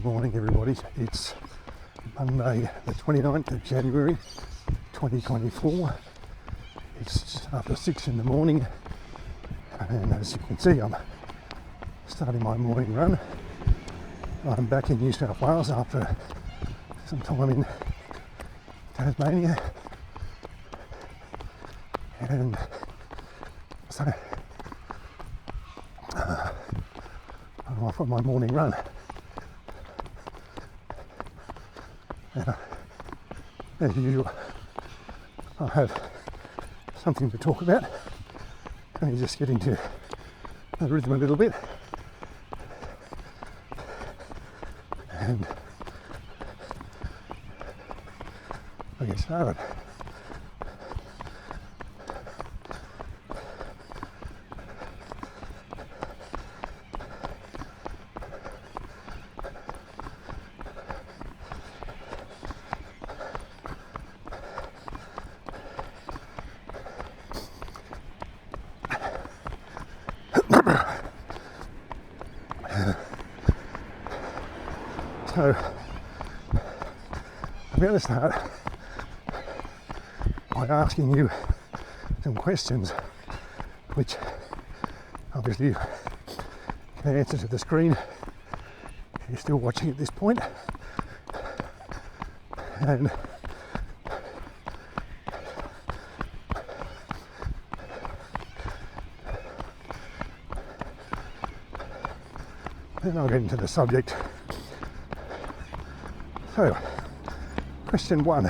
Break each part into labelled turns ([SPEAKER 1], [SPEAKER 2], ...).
[SPEAKER 1] morning, everybody. It's Monday the 29th of January 2024. It's just after 6 in the morning, and as you can see, I'm starting my morning run. I'm back in New South Wales after some time in Tasmania, and so I'm off on my morning run. And as usual, I'll have something to talk about. Let me just get into the rhythm a little bit, and I'll get started. So I'm going to start by asking you some questions, which obviously you can answer to the screen if you're still watching at this point. And then I'll get into the subject. So, question 1.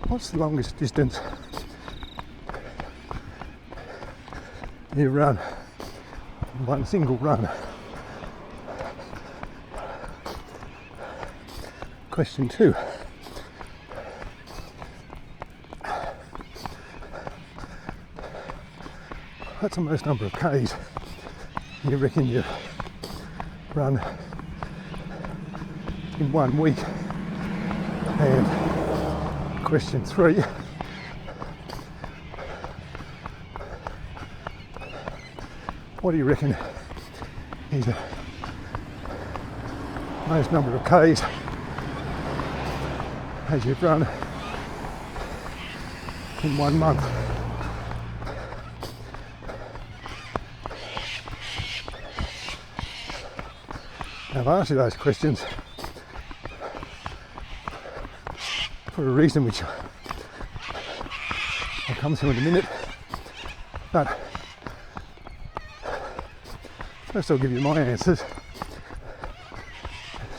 [SPEAKER 1] What's the longest distance you run in one single run? Question 2. What's the most number of Ks you reckon you run in 1 week? And question 3, what do you reckon is the most number of Ks as you've run in 1 month? I've asked you those questions for a reason which I'll come to in a minute, but first I'll give you my answers,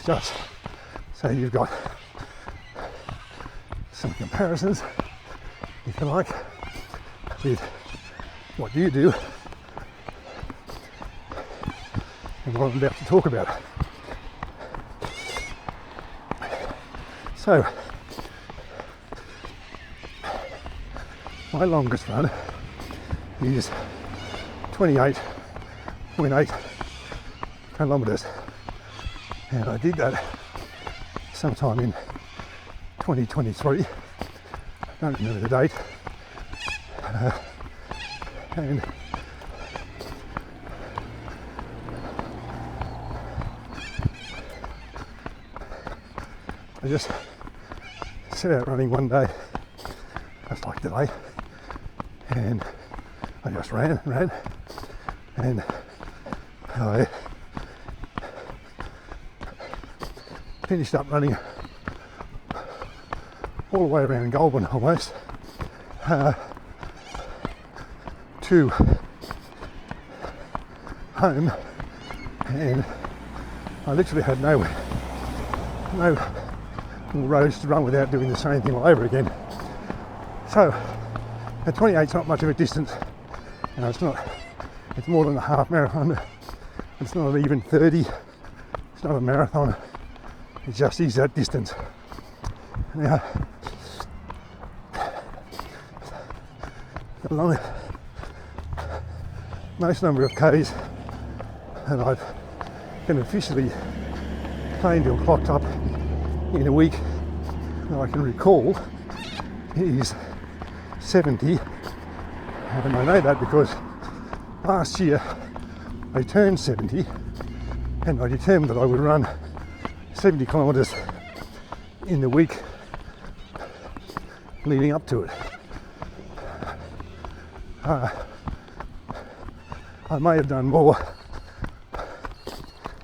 [SPEAKER 1] just so you've got some comparisons, if you like, with what you do and what I'm about to talk about. So, my longest run is 28.8 kilometres, and I did that sometime in 2023. I don't remember the date, and I just set out running one day, just like today, and I just ran, and I finished up running all the way around Goulburn almost to home, and I literally had no roads to run without doing the same thing all over again. So at 28's not much of a distance. You know, it's more than a half marathon. It's not even 30. It's not a marathon. It just is that distance. Now, the most number of Ks that I've been officially claimed or clocked up in a week that I can recall is 70, and I know that because last year I turned 70 and I determined that I would run 70 kilometres in the week leading up to it. I may have done more.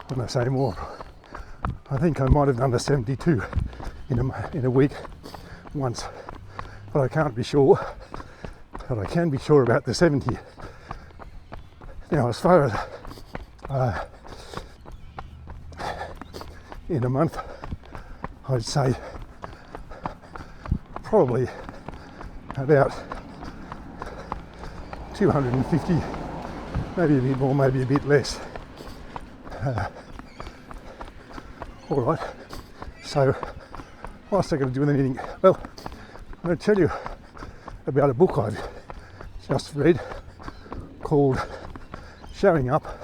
[SPEAKER 1] When I say more, I think I might have done a 72 in a week once, but I can't be sure. But I can be sure about the 70. Now, as far as in a month, I'd say probably about 250, maybe a bit more, maybe a bit less. All right, so what's that going to do with anything? Well, I'm going to tell you about a book I've just read called Showing Up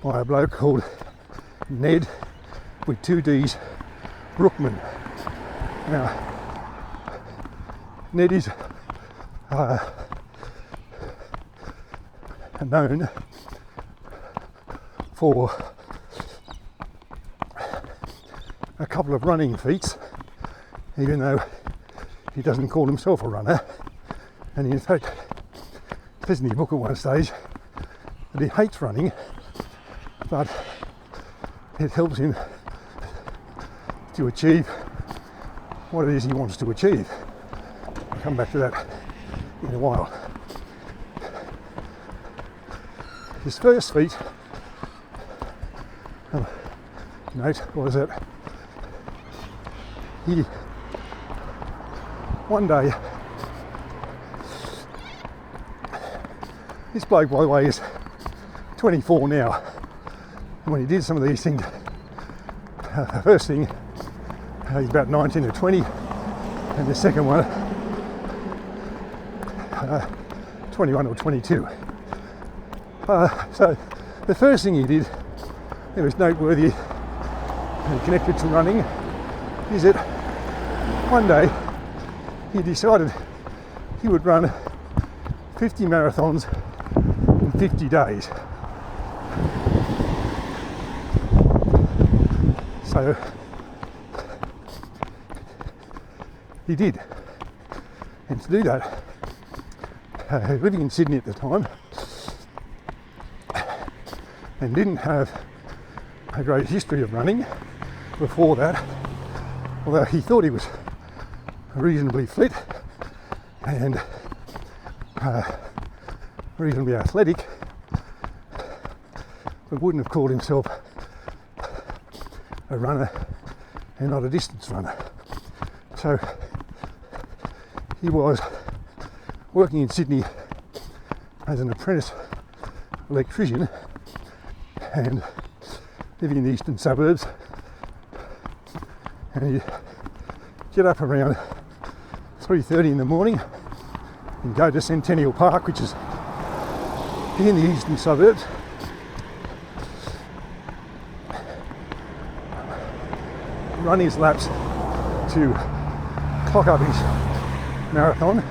[SPEAKER 1] by a bloke called Nedd, with 2 D's, Brookman. Now, Nedd is known for a couple of running feats, even though he doesn't call himself a runner. And in fact, says in his book at one stage that he hates running, but it helps him to achieve what it is he wants to achieve. I'll come back to that in a while. His first feat, note, was that he one day, this bloke by the way is 24 now, and when he did some of these things, the first thing he's about 19 or 20, and the second one 21 or 22. So the first thing he did, it was noteworthy and connected to running, is that one day he decided he would run 50 marathons in 50 days. So he did. And to do that, living in Sydney at the time, and didn't have a great history of running before that, although he thought he was reasonably fit and reasonably athletic, but wouldn't have called himself a runner and not a distance runner. So he was working in Sydney as an apprentice electrician and living in the eastern suburbs, and he'd get up around 3:30 in the morning and go to Centennial Park, which is in the eastern suburbs, run his laps to clock up his marathon,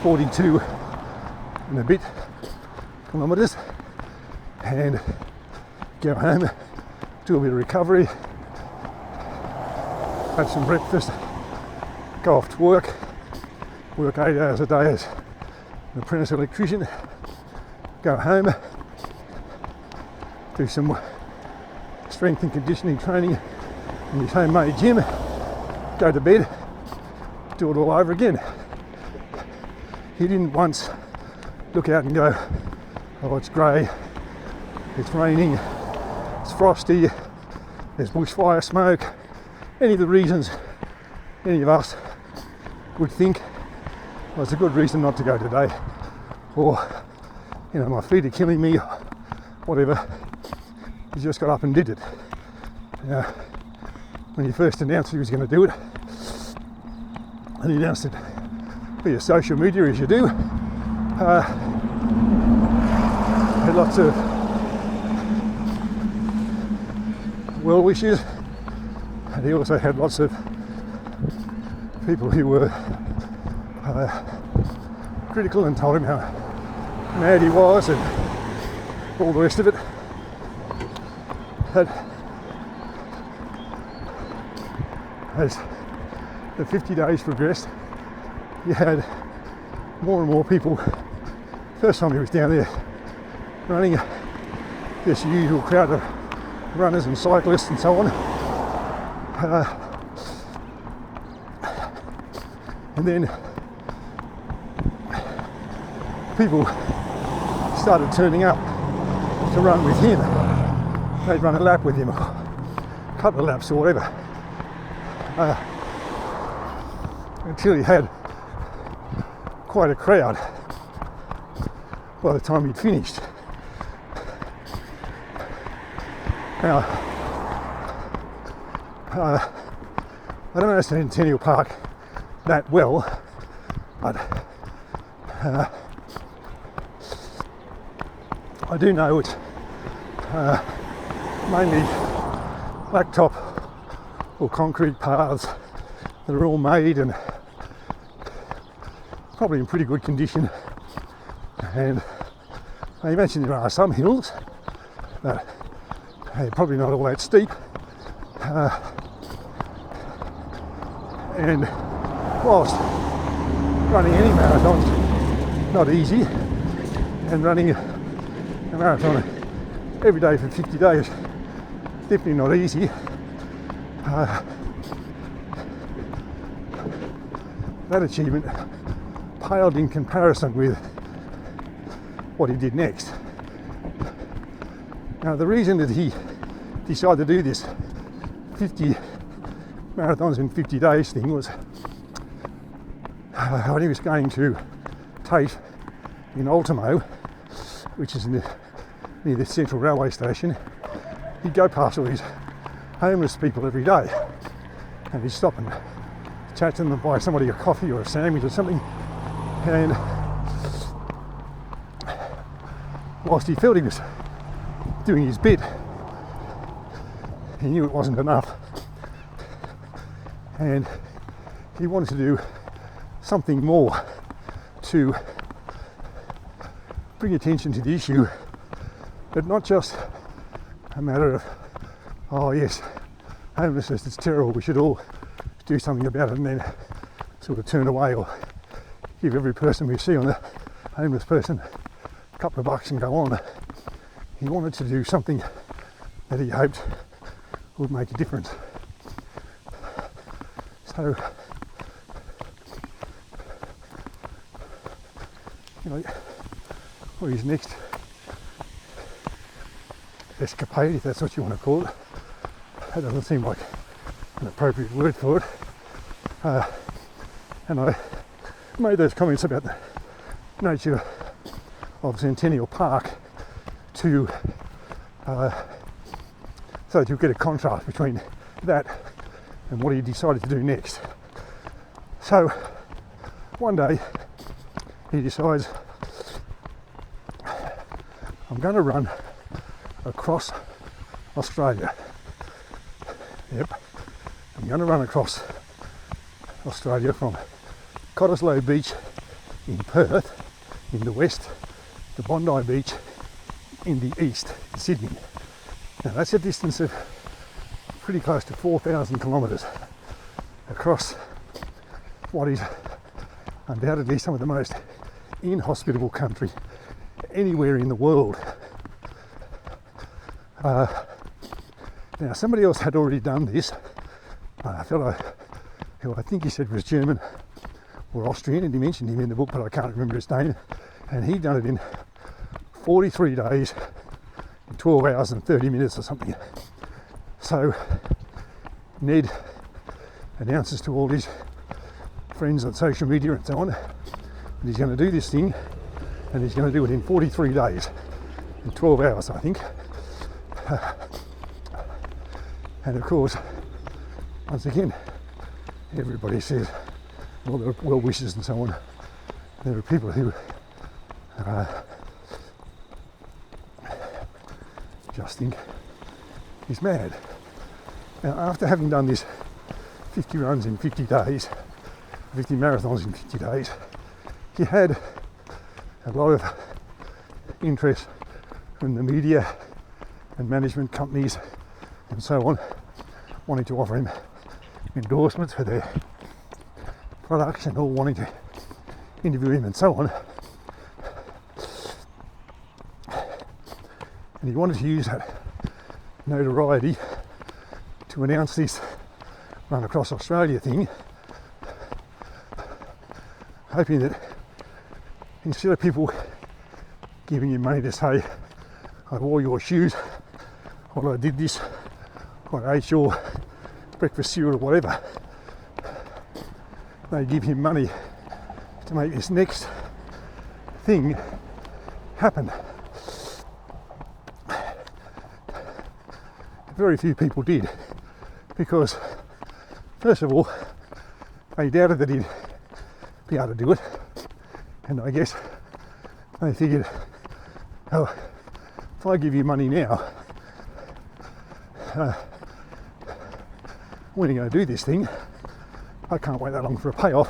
[SPEAKER 1] 42 and a bit kilometres, and go home, do a bit of recovery, have some breakfast, go off to work 8 hours a day as an apprentice electrician, go home, do some strength and conditioning training in his homemade gym, go to bed, do it all over again. He didn't once look out and go, oh, it's grey, it's raining, it's frosty, there's bushfire smoke, any of the reasons any of us would think, well, it's a good reason not to go today, or, you know, my feet are killing me, or whatever. He just got up and did it. When he first announced he was going to do it, and he announced it via social media, as you do, had lots of well wishes, and he also had lots of people who were critical and told him how mad he was and all the rest of it. But as the 50 days progressed, you had more and more people. First time he was down there running, this usual crowd of runners and cyclists and so on. And then people started turning up to run with him. They'd run a lap with him, a couple of laps or whatever, until he had quite a crowd by the time he'd finished. Now, I don't know Centennial Park that well, but I do know it's mainly blacktop or concrete paths that are all made and probably in pretty good condition. And I imagine there are some hills, but they're probably not all that steep. And whilst running any marathon's not easy, and running a marathon every day for 50 days definitely not easy, that achievement paled in comparison with what he did next. Now, the reason that he decided to do this 50 marathons in 50 days thing was when he was going to Tate in Ultimo, which is near the Central Railway Station. He'd go past all these homeless people every day, and he'd stop and chat to them and buy somebody a coffee or a sandwich or something. And whilst he felt he was doing his bit, he knew it wasn't enough, and he wanted to do something more to bring attention to the issue, but not just a matter of, oh yes, homelessness is terrible, we should all do something about it, and then sort of turn away or give every person we see on a homeless person a couple of bucks and go on. He wanted to do something that he hoped would make a difference. So, you know, what his next escapade, if that's what you want to call it, that doesn't seem like an appropriate word for it. And I made those comments about the nature of Centennial Park to so that you get a contrast between that and what he decided to do next. So one day he decides, I'm going to run across Australia. Yep, I'm going to run across Australia from Cottesloe Beach in Perth in the west to Bondi Beach in the east, in Sydney. Now that's a distance of pretty close to 4,000 kilometres across what is undoubtedly some of the most inhospitable country anywhere in the world. Now somebody else had already done this, a fellow who I think he said was German or Austrian, and he mentioned him in the book, but I can't remember his name, and he'd done it in 43 days, 12 hours and 30 minutes or something. So Nedd announces to all his friends on social media and so on that he's going to do this thing, and he's going to do it in 43 days, in 12 hours I think. And of course, once again, everybody says, well, there are well wishes and so on. There are people who just think he's mad. Now, after having done this 50 runs in 50 days, 50 marathons in 50 days, he had a lot of interest from the media and management companies and so on, wanting to offer him endorsements for their products and all wanting to interview him and so on. And he wanted to use that notoriety to announce this run across Australia thing, hoping that instead of people giving him money to say, I wore your shoes, or I did this, or I ate your breakfast cereal or whatever, they give him money to make this next thing happen. Very few people did, because first of all, they doubted that he'd be able to do it, and I guess they figured, oh, if I give you money now, when are you going to do this thing? I can't wait that long for a payoff.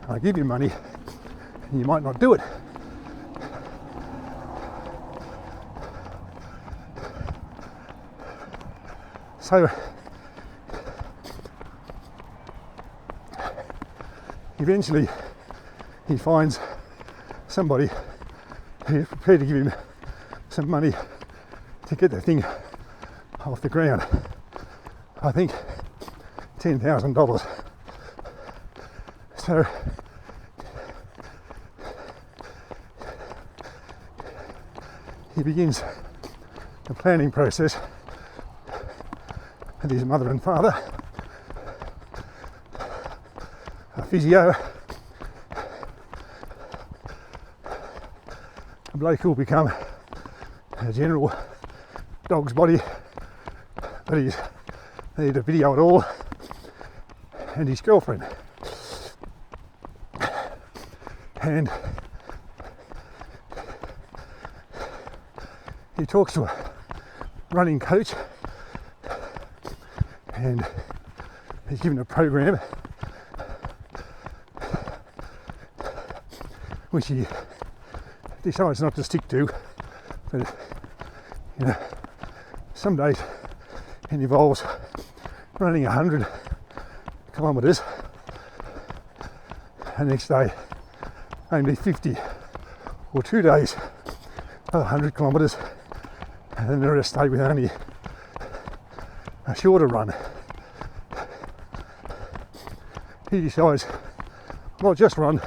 [SPEAKER 1] I give you money and you might not do it. So eventually he finds somebody who's prepared to give him some money to get the thing off the ground. I think $10,000. So he begins the planning process with his mother and father, a physio, a bloke who'll become a general dog's body, but he's needed a video at all, and his girlfriend. And he talks to a running coach, and he's given a program which he decides not to stick to, but you know, some days it involves running 100 kilometres, the next day only 50, or 2 days of 100 kilometres, and then the rest stay with only a shorter run. He decides, well, I'll just run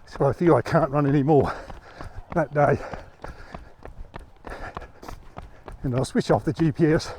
[SPEAKER 1] so I feel I can't run anymore that day, and I'll switch off the GPS